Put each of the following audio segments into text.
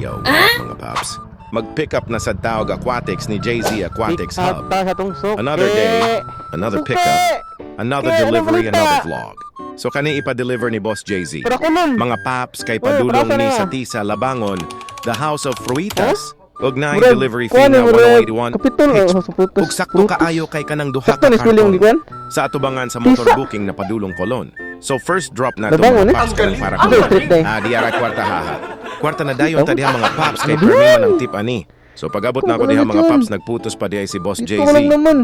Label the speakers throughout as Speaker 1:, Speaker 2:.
Speaker 1: Yo, mga paps. Mag-pick up na sa Taog Aquatics ni JZ Aquatics Hub. Another day, another pickup, another delivery, another vlog. So kani ipa-deliver ni Boss JZ. Mga paps kay padulong ni sa Tisa Labangon, the House of Fruitas. Ug na delivery fee na 181. Ug sakto kaayo kay kanang duha ka karton sa atubangan sa motor booking na padulong Colon. So first drop na to mga paps kanang para ko. Diara kwarta haha. Kwarta na dayon ta diha mga paps kay permi man ang tip ani. So pag-abot na ako diha mga paps, nagputos pa diha si Boss JZ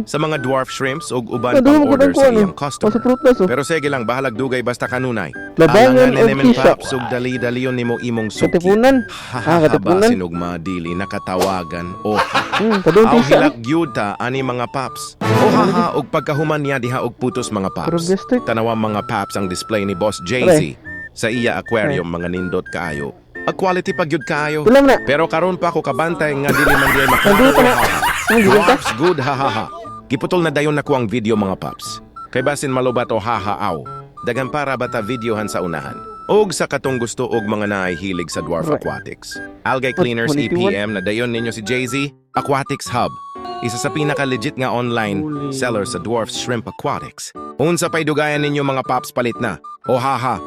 Speaker 1: sa mga dwarf shrimps ug uban pang order sa iyang customer. Pero sige lang, bahalag dugay basta kanunay. Alangan ni Nemen paps ug dali-daliyon nimo imong suki. Hahaba sinog madili nakatawagan. O aw hilak gyud ta ani mga paps. O haha ug pagkahuman niya diha og putos mga paps. Tanawa mga paps ang display ni Boss JZ sa iya aquarium mga nindot kaayo. A quality pagyud kaayo. Pero karon pa ako kabantay nga dili man diay Dwarfs good hahaha. Giputol na dayon nako ang video mga paps. Kay basin malubat o haha-aw. Dagan para bata videohan sa unahan. Og sa katong gusto og mga nahihilig sa Dwarf Aquatics. Algae Cleaners EPM na dayon ninyo si JZ Aquatics Hub. Isa sa pinaka-legit nga online seller sa Dwarf Shrimp Aquatics. Unsa pay dugayan ninyo mga paps palit na. O haha,